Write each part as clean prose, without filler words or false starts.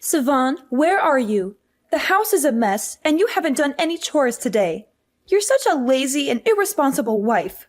Savon, where are you? The house is a mess, and you haven't done any chores today. You're such a lazy and irresponsible wife.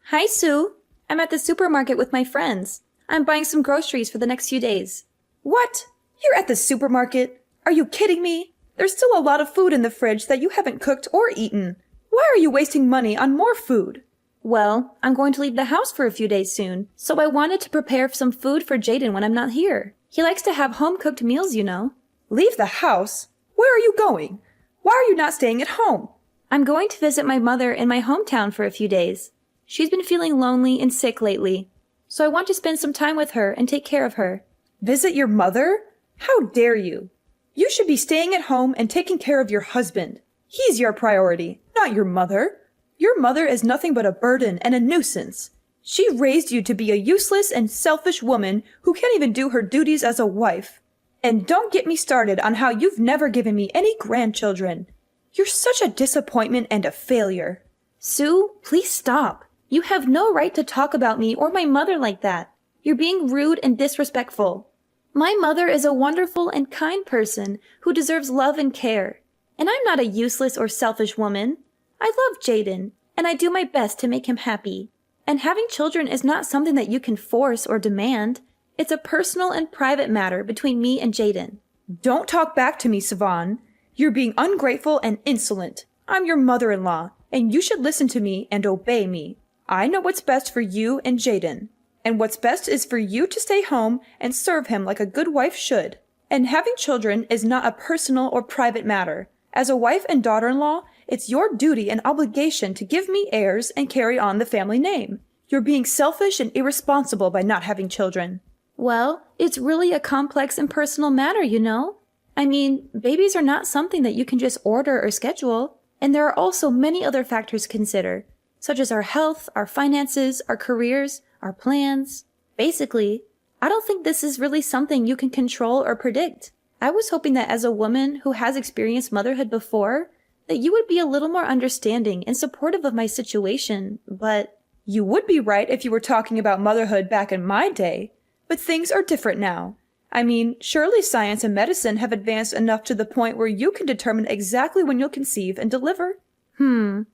Hi, Sue. I'm at the supermarket with my friends. I'm buying some groceries for the next few days. What? You're at the supermarket? Are you kidding me? There's still a lot of food in the fridge that you haven't cooked or eaten. Why are you wasting money on more food? Well, I'm going to leave the house for a few days soon, so I wanted to prepare some food for Jaden when I'm not here. He likes to have home-cooked meals, you know. Leave the house? Where are you going? Why are you not staying at home? I'm going to visit my mother in my hometown for a few days. She's been feeling lonely and sick lately, so I want to spend some time with her and take care of her. Visit your mother? How dare you? You should be staying at home and taking care of your husband. He's your priority, not your mother. Your mother is nothing but a burden and a nuisance. She raised you to be a useless and selfish woman who can't even do her duties as a wife. And don't get me started on how you've never given me any grandchildren. You're such a disappointment and a failure. Sue, please stop. You have no right to talk about me or my mother like that. You're being rude and disrespectful. My mother is a wonderful and kind person who deserves love and care. And I'm not a useless or selfish woman. I love Jaden, and I do my best to make him happy. And having children is not something that you can force or demand. It's a personal and private matter between me and Jaden. Don't talk back to me, Savon. You're being ungrateful and insolent. I'm your mother-in-law, and you should listen to me and obey me. I know what's best for you and Jaden. And what's best is for you to stay home and serve him like a good wife should. And having children is not a personal or private matter. As a wife and daughter-in-law, it's your duty and obligation to give me heirs and carry on the family name. You're being selfish and irresponsible by not having children. Well, it's really a complex and personal matter, you know. I mean, babies are not something that you can just order or schedule. And there are also many other factors to consider, such as our health, our finances, our careers, our plans. Basically, I don't think this is really something you can control or predict. I was hoping that as a woman who has experienced motherhood before, that you would be a little more understanding and supportive of my situation, but you would be right if you were talking about motherhood back in my day. But things are different now. I mean, surely science and medicine have advanced enough to the point where you can determine exactly when you'll conceive and deliver. To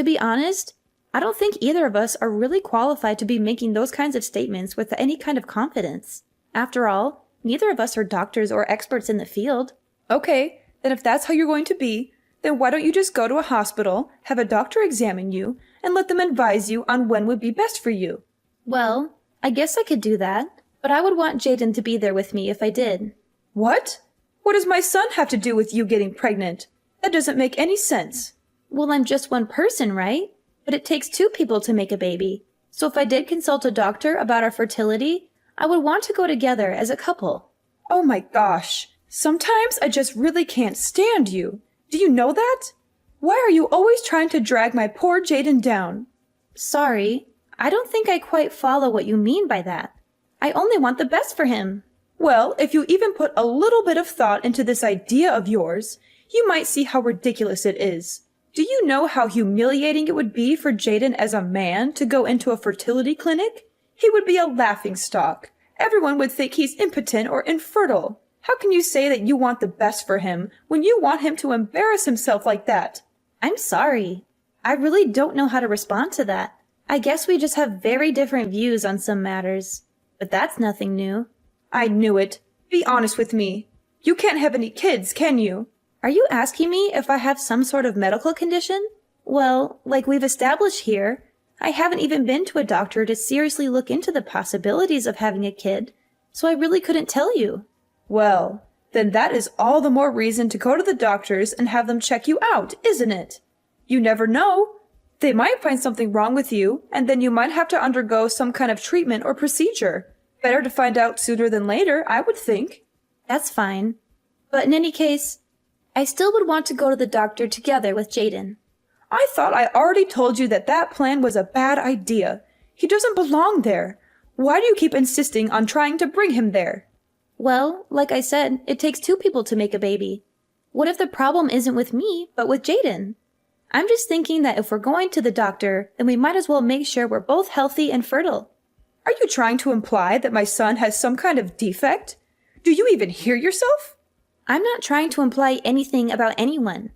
be honest, I don't think either of us are really qualified to be making those kinds of statements with any kind of confidence. After all, neither of us are doctors or experts in the field. Okay, then if that's how you're going to be, then why don't you just go to a hospital, have a doctor examine you, and let them advise you on when would be best for you? Well, I guess I could do that, but I would want Jaden to be there with me if I did. What? What does my son have to do with you getting pregnant? That doesn't make any sense. Well, I'm just one person, right? But it takes two people to make a baby. So if I did consult a doctor about our fertility, I would want to go together as a couple. Oh my gosh. Sometimes I just really can't stand you. Do you know that? Why are you always trying to drag my poor Jaden down? Sorry, I don't think I quite follow what you mean by that. I only want the best for him. Well, if you even put a little bit of thought into this idea of yours, you might see how ridiculous it is. Do you know how humiliating it would be for Jaden as a man to go into a fertility clinic? He would be a laughingstock. Everyone would think he's impotent or infertile. How can you say that you want the best for him when you want him to embarrass himself like that? I'm sorry. I really don't know how to respond to that. I guess we just have very different views on some matters. But that's nothing new. I knew it. Be honest with me. You can't have any kids, can you? Are you asking me if I have some sort of medical condition? Well, like we've established here, I haven't even been to a doctor to seriously look into the possibilities of having a kid, so I really couldn't tell you. Well, then that is all the more reason to go to the doctors and have them check you out, isn't it? You never know. They might find something wrong with you, and then you might have to undergo some kind of treatment or procedure. Better to find out sooner than later, I would think. That's fine. But in any case, I still would want to go to the doctor together with Jaden. I thought I already told you that that plan was a bad idea. He doesn't belong there. Why do you keep insisting on trying to bring him there? Well, like I said, it takes two people to make a baby. What if the problem isn't with me, but with Jaden? I'm just thinking that if we're going to the doctor, then we might as well make sure we're both healthy and fertile. Are you trying to imply that my son has some kind of defect? Do you even hear yourself? I'm not trying to imply anything about anyone.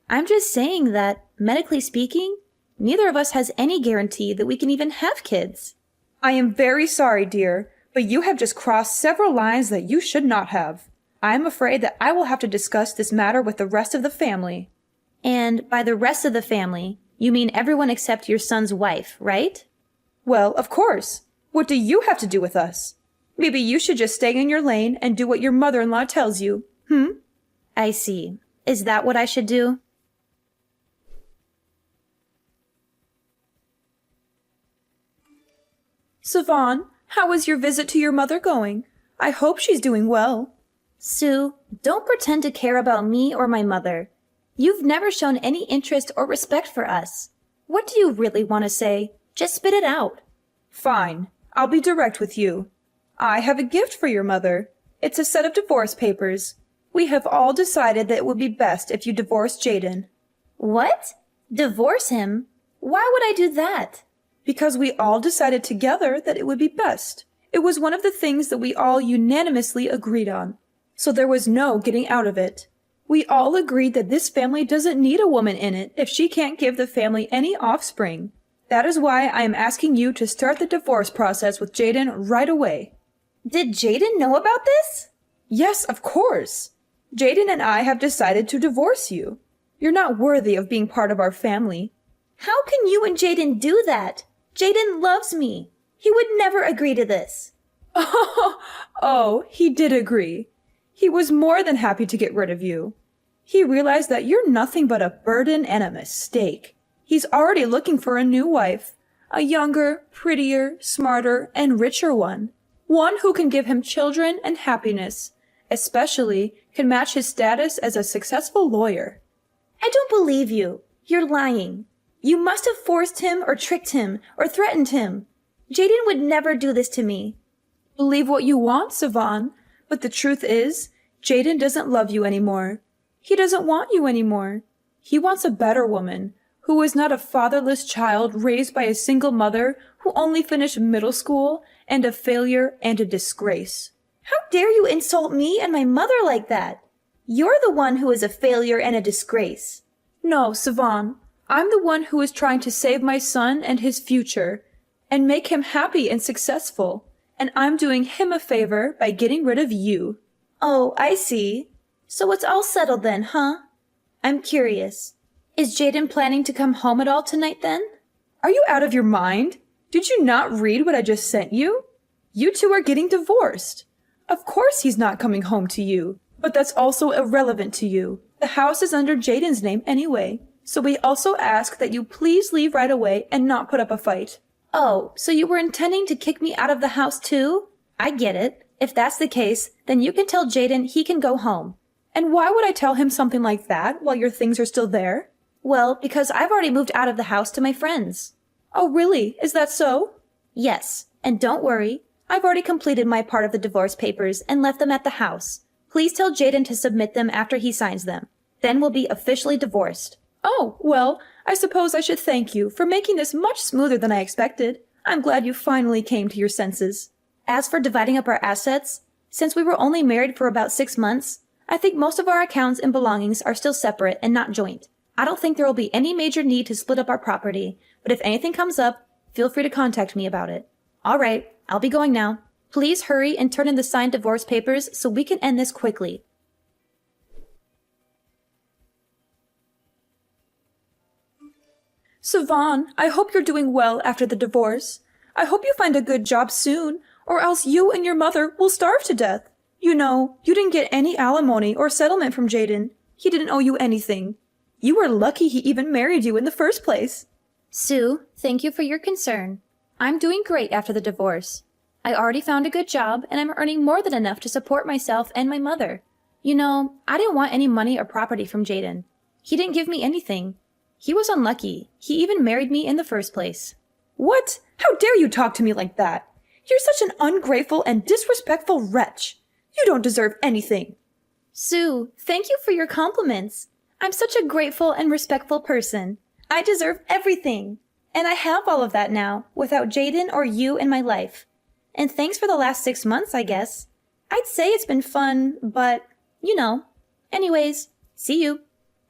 I'm just saying that, medically speaking, neither of us has any guarantee that we can even have kids. I am very sorry, dear, but you have just crossed several lines that you should not have. I am afraid that I will have to discuss this matter with the rest of the family. And by the rest of the family, you mean everyone except your son's wife, right? Well, of course. What do you have to do with us? Maybe you should just stay in your lane and do what your mother-in-law tells you. I see. Is that what I should do? Savon, how is your visit to your mother going? I hope she's doing well. Sue, don't pretend to care about me or my mother. You've never shown any interest or respect for us. What do you really want to say? Just spit it out. Fine. I'll be direct with you. I have a gift for your mother. It's a set of divorce papers. We have all decided that it would be best if you divorced Jaden. What? Divorce him? Why would I do that? Because we all decided together that it would be best. It was one of the things that we all unanimously agreed on. So there was no getting out of it. We all agreed that this family doesn't need a woman in it if she can't give the family any offspring. That is why I am asking you to start the divorce process with Jaden right away. Did Jaden know about this? Yes, of course. Jaden and I have decided to divorce you. You're not worthy of being part of our family. How can you and Jaden do that? Jaden loves me. He would never agree to this. Oh, he did agree. He was more than happy to get rid of you. He realized that you're nothing but a burden and a mistake. He's already looking for a new wife, a younger, prettier, smarter, and richer one. One who can give him children and happiness, especially can match his status as a successful lawyer. I don't believe you. You're lying. You must have forced him or tricked him or threatened him. Jaden would never do this to me. Believe what you want, Savon, but the truth is, Jaden doesn't love you anymore. He doesn't want you anymore. He wants a better woman, who is not a fatherless child raised by a single mother who only finished middle school and a failure and a disgrace. How dare you insult me and my mother like that? You're the one who is a failure and a disgrace. No, Savon, I'm the one who is trying to save my son and his future and make him happy and successful, and I'm doing him a favor by getting rid of you. Oh, I see. So it's all settled then, huh? I'm curious. Is Jaden planning to come home at all tonight then? Are you out of your mind? Did you not read what I just sent you? You two are getting divorced. Of course he's not coming home to you, but that's also irrelevant to you. The house is under Jaden's name anyway, so we also ask that you please leave right away and not put up a fight. Oh, so you were intending to kick me out of the house too? I get it. If that's the case, then you can tell Jaden he can go home. And why would I tell him something like that while your things are still there? Well, because I've already moved out of the house to my friends. Oh, really? Is that so? Yes, and don't worry. I've already completed my part of the divorce papers and left them at the house. Please tell Jaden to submit them after he signs them. Then we'll be officially divorced. Oh, well, I suppose I should thank you for making this much smoother than I expected. I'm glad you finally came to your senses. As for dividing up our assets, since we were only married for about 6 months, I think most of our accounts and belongings are still separate and not joint. I don't think there will be any major need to split up our property, but if anything comes up, feel free to contact me about it. All right, I'll be going now. Please hurry and turn in the signed divorce papers so we can end this quickly. Savon, I hope you're doing well after the divorce. I hope you find a good job soon, or else you and your mother will starve to death. You know, you didn't get any alimony or settlement from Jaden. He didn't owe you anything. You were lucky he even married you in the first place. Sue, thank you for your concern. I'm doing great after the divorce. I already found a good job, and I'm earning more than enough to support myself and my mother. You know, I didn't want any money or property from Jaden. He didn't give me anything. He was unlucky. He even married me in the first place. What? How dare you talk to me like that? You're such an ungrateful and disrespectful wretch. You don't deserve anything. Sue, thank you for your compliments. I'm such a grateful and respectful person. I deserve everything. And I have all of that now, without Jaden or you in my life. And thanks for the last 6 months, I guess. I'd say it's been fun, but, you know. Anyways, see you.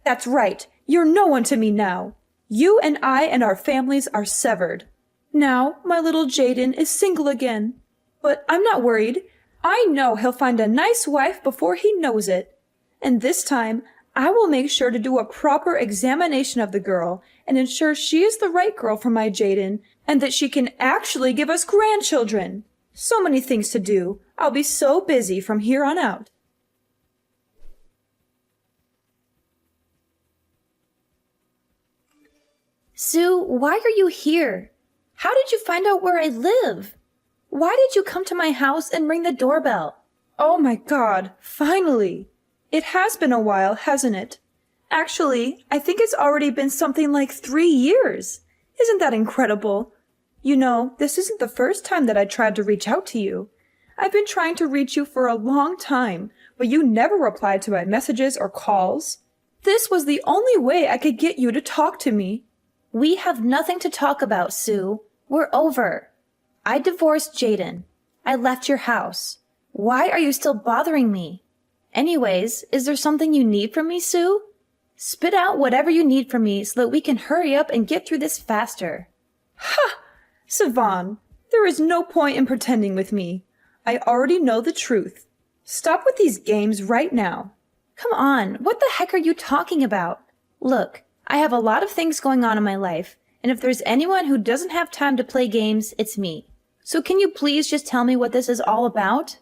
That's right. You're no one to me now. You and I and our families are severed. Now, my little Jaden is single again. But I'm not worried. I know he'll find a nice wife before he knows it. And this time, I will make sure to do a proper examination of the girl and ensure she is the right girl for my Jaden and that she can actually give us grandchildren. So many things to do. I'll be so busy from here on out. Sue, why are you here? How did you find out where I live? Why did you come to my house and ring the doorbell? Oh my God, finally! It has been a while, hasn't it? Actually, I think it's already been something like 3 years. Isn't that incredible? You know, this isn't the first time that I tried to reach out to you. I've been trying to reach you for a long time, but you never replied to my messages or calls. This was the only way I could get you to talk to me. We have nothing to talk about, Sue. We're over. I divorced Jaden. I left your house. Why are you still bothering me? Anyways, is there something you need from me, Sue? Spit out whatever you need from me so that we can hurry up and get through this faster. Ha! Savan, there is no point in pretending with me. I already know the truth. Stop with these games right now. Come on, what the heck are you talking about? Look, I have a lot of things going on in my life, and if there's anyone who doesn't have time to play games, it's me. So can you please just tell me what this is all about?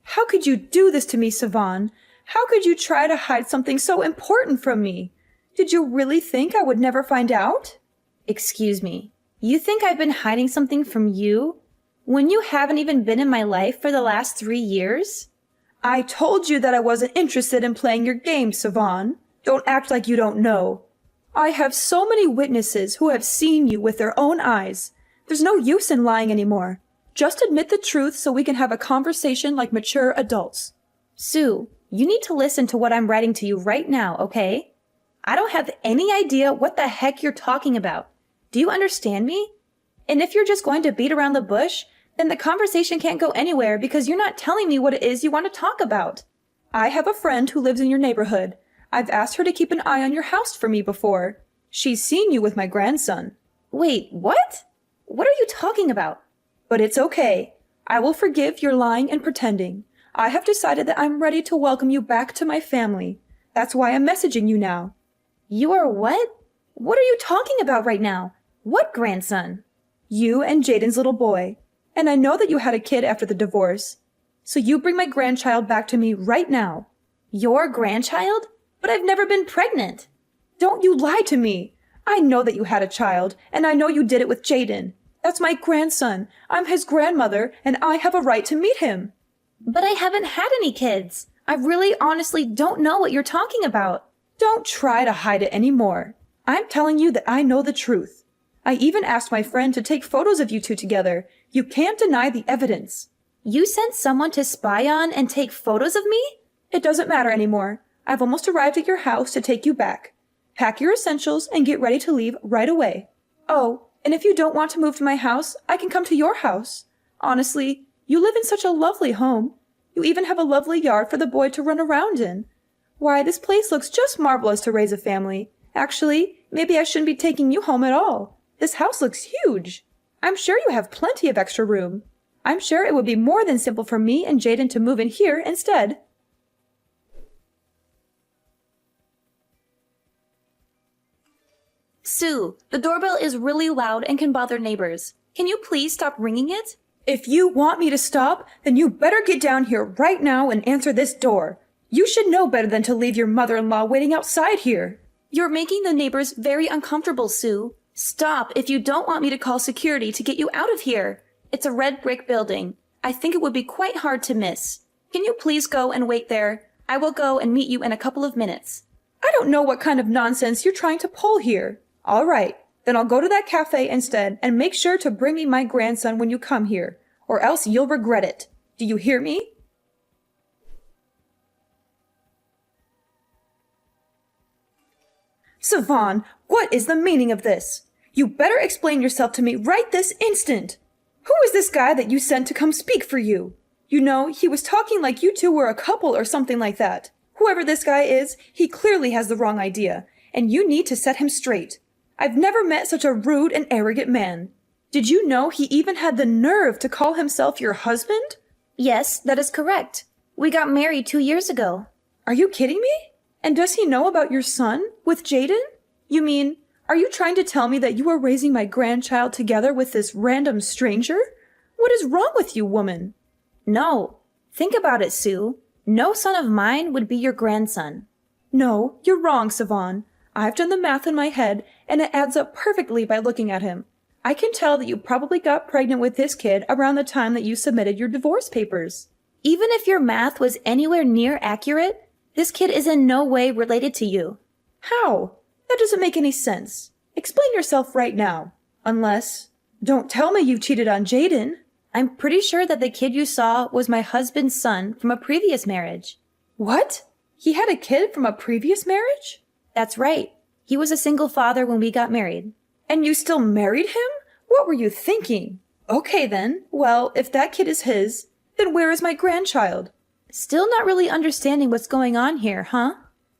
How could you do this to me, Savan? How could you try to hide something so important from me? Did you really think I would never find out? Excuse me. You think I've been hiding something from you? When you haven't even been in my life for the last 3 years? I told you that I wasn't interested in playing your game, Savan. Don't act like you don't know. I have so many witnesses who have seen you with their own eyes. There's no use in lying anymore. Just admit the truth so we can have a conversation like mature adults. Sue, you need to listen to what I'm writing to you right now, okay? I don't have any idea what the heck you're talking about. Do you understand me? And if you're just going to beat around the bush, then the conversation can't go anywhere because you're not telling me what it is you want to talk about. I have a friend who lives in your neighborhood. I've asked her to keep an eye on your house for me before. She's seen you with my grandson. Wait, what? What are you talking about? But it's okay. I will forgive your lying and pretending. I have decided that I'm ready to welcome you back to my family. That's why I'm messaging you now. You are what? What are you talking about right now? What grandson? You and Jaden's little boy. And I know that you had a kid after the divorce. So you bring my grandchild back to me right now. Your grandchild? But I've never been pregnant. Don't you lie to me. I know that you had a child, and I know you did it with Jaden. That's my grandson. I'm his grandmother, and I have a right to meet him. But I haven't had any kids. I really honestly don't know what you're talking about. Don't try to hide it anymore. I'm telling you that I know the truth. I even asked my friend to take photos of you two together. You can't deny the evidence. You sent someone to spy on and take photos of me? It doesn't matter anymore. I've almost arrived at your house to take you back. Pack your essentials and get ready to leave right away. Oh, and if you don't want to move to my house, I can come to your house. Honestly, you live in such a lovely home. You even have a lovely yard for the boy to run around in. Why, this place looks just marvelous to raise a family. Actually, maybe I shouldn't be taking you home at all. This house looks huge. I'm sure you have plenty of extra room. I'm sure it would be more than simple for me and Jaden to move in here instead. Sue, the doorbell is really loud and can bother neighbors. Can you please stop ringing it? If you want me to stop, then you better get down here right now and answer this door. You should know better than to leave your mother-in-law waiting outside here. You're making the neighbors very uncomfortable, Sue. Stop if you don't want me to call security to get you out of here. It's a red brick building. I think it would be quite hard to miss. Can you please go and wait there? I will go and meet you in a couple of minutes. I don't know what kind of nonsense you're trying to pull here. All right, then I'll go to that cafe instead and make sure to bring me my grandson when you come here, or else you'll regret it. Do you hear me? Savan, what is the meaning of this? You better explain yourself to me right this instant. Who is this guy that you sent to come speak for you? You know, he was talking like you two were a couple or something like that. Whoever this guy is, he clearly has the wrong idea, and you need to set him straight. I've never met such a rude and arrogant man. Did you know he even had the nerve to call himself your husband? Yes, that is correct. We got married 2 years ago. Are you kidding me? And does he know about your son with Jaden? You mean, are you trying to tell me that you are raising my grandchild together with this random stranger? What is wrong with you, woman? No. Think about it, Sue. No son of mine would be your grandson. No, you're wrong, Savon. I've done the math in my head, and it adds up perfectly by looking at him. I can tell that you probably got pregnant with this kid around the time that you submitted your divorce papers. Even if your math was anywhere near accurate, this kid is in no way related to you. How? That doesn't make any sense. Explain yourself right now. Unless, don't tell me you cheated on Jaden. I'm pretty sure that the kid you saw was my husband's son from a previous marriage. What? He had a kid from a previous marriage? That's right. He was a single father when we got married. And you still married him? What were you thinking? Okay then. Well, if that kid is his, then where is my grandchild? Still not really understanding what's going on here, huh?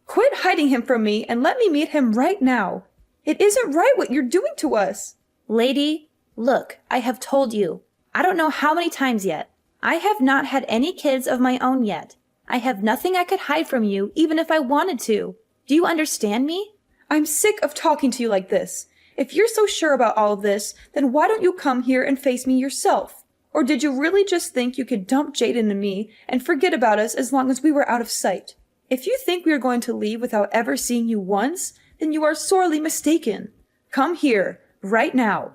Quit hiding him from me and let me meet him right now. It isn't right what you're doing to us. Lady, look, I have told you. I don't know how many times yet. I have not had any kids of my own yet. I have nothing I could hide from you, even if I wanted to. Do you understand me? I'm sick of talking to you like this. If you're so sure about all of this, then why don't you come here and face me yourself? Or did you really just think you could dump Jaden and me and forget about us as long as we were out of sight? If you think we are going to leave without ever seeing you once, then you are sorely mistaken. Come here, right now.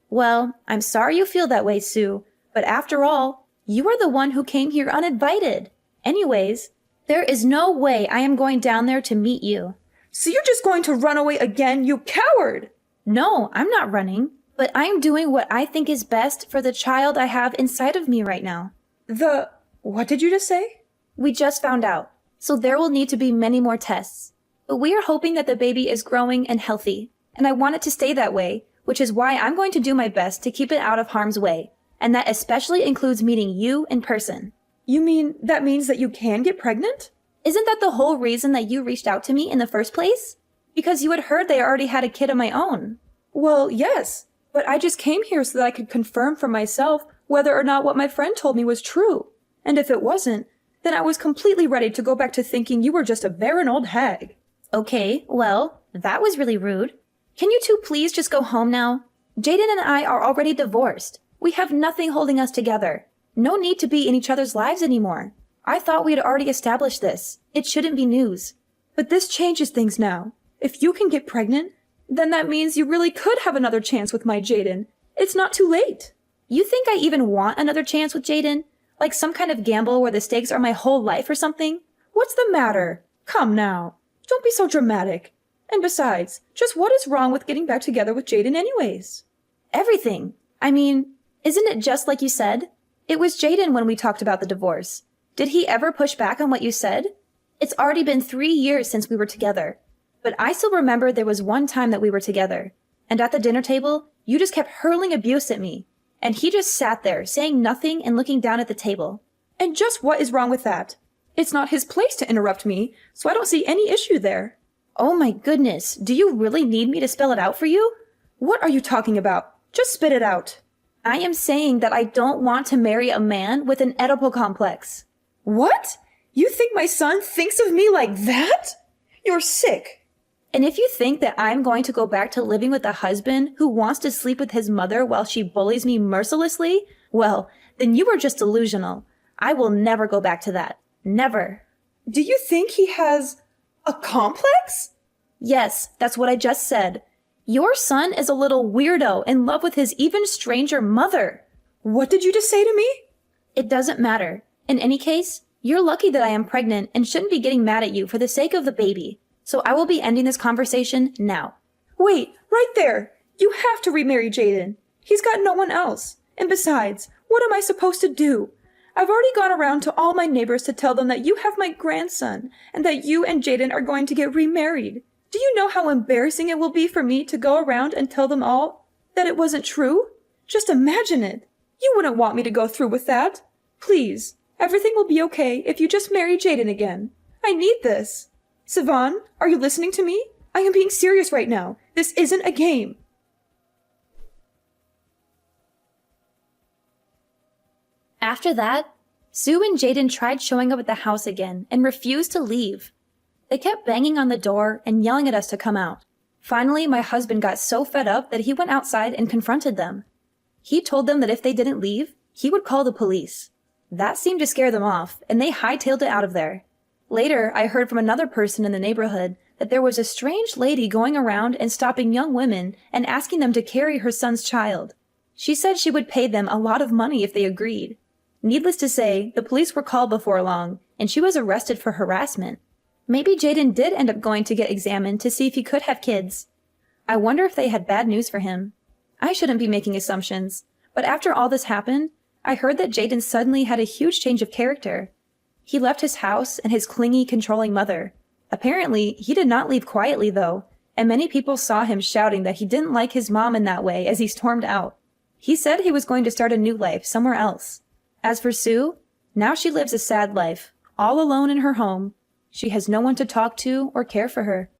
Well, I'm sorry you feel that way, Sue, but after all, you are the one who came here uninvited. Anyways, there is no way I am going down there to meet you. So you're just going to run away again, you coward! No, I'm not running, but I'm doing what I think is best for the child I have inside of me right now. What did you just say? We just found out, so there will need to be many more tests. But we are hoping that the baby is growing and healthy, and I want it to stay that way, which is why I'm going to do my best to keep it out of harm's way, and that especially includes meeting you in person. You mean that means that you can get pregnant? Isn't that the whole reason that you reached out to me in the first place? Because you had heard that I already had a kid of my own. Well, yes, but I just came here so that I could confirm for myself whether or not what my friend told me was true. And if it wasn't, then I was completely ready to go back to thinking you were just a barren old hag. Okay, well, that was really rude. Can you two please just go home now? Jaden and I are already divorced. We have nothing holding us together. No need to be in each other's lives anymore. I thought we had already established this. It shouldn't be news. But this changes things now. If you can get pregnant, then that means you really could have another chance with my Jaden. It's not too late. You think I even want another chance with Jaden? Like some kind of gamble where the stakes are my whole life or something? What's the matter? Come now. Don't be so dramatic. And besides, just what is wrong with getting back together with Jaden anyways? Everything. I mean, isn't it just like you said? It was Jaden when we talked about the divorce. Did he ever push back on what you said? It's already been 3 years since we were together. But I still remember there was one time that we were together. And at the dinner table, you just kept hurling abuse at me. And he just sat there, saying nothing and looking down at the table. And just what is wrong with that? It's not his place to interrupt me, so I don't see any issue there. Oh my goodness, do you really need me to spell it out for you? What are you talking about? Just spit it out. I am saying that I don't want to marry a man with an Oedipal complex. What? You think my son thinks of me like that? You're sick. And if you think that I'm going to go back to living with a husband who wants to sleep with his mother while she bullies me mercilessly, well, then you are just delusional. I will never go back to that. Never. Do you think he has a complex? Yes, that's what I just said. Your son is a little weirdo in love with his even stranger mother. What did you just say to me? It doesn't matter. In any case, you're lucky that I am pregnant and shouldn't be getting mad at you for the sake of the baby. So I will be ending this conversation now. Wait, right there. You have to remarry Jaden. He's got no one else. And besides, what am I supposed to do? I've already gone around to all my neighbors to tell them that you have my grandson and that you and Jaden are going to get remarried. Do you know how embarrassing it will be for me to go around and tell them all that it wasn't true? Just imagine it. You wouldn't want me to go through with that. Please, everything will be okay if you just marry Jaden again. I need this. Savan, are you listening to me? I am being serious right now. This isn't a game. After that, Sue and Jaden tried showing up at the house again and refused to leave. They kept banging on the door and yelling at us to come out. Finally, my husband got so fed up that he went outside and confronted them. He told them that if they didn't leave, he would call the police. That seemed to scare them off, and they hightailed it out of there. Later, I heard from another person in the neighborhood that there was a strange lady going around and stopping young women and asking them to carry her son's child. She said she would pay them a lot of money if they agreed. Needless to say, the police were called before long, and she was arrested for harassment. Maybe Jaden did end up going to get examined to see if he could have kids. I wonder if they had bad news for him. I shouldn't be making assumptions, but after all this happened, I heard that Jaden suddenly had a huge change of character. He left his house and his clingy, controlling mother. Apparently, he did not leave quietly, though, and many people saw him shouting that he didn't like his mom in that way as he stormed out. He said he was going to start a new life somewhere else. As for Sue, now she lives a sad life, all alone in her home. She has no one to talk to or care for her.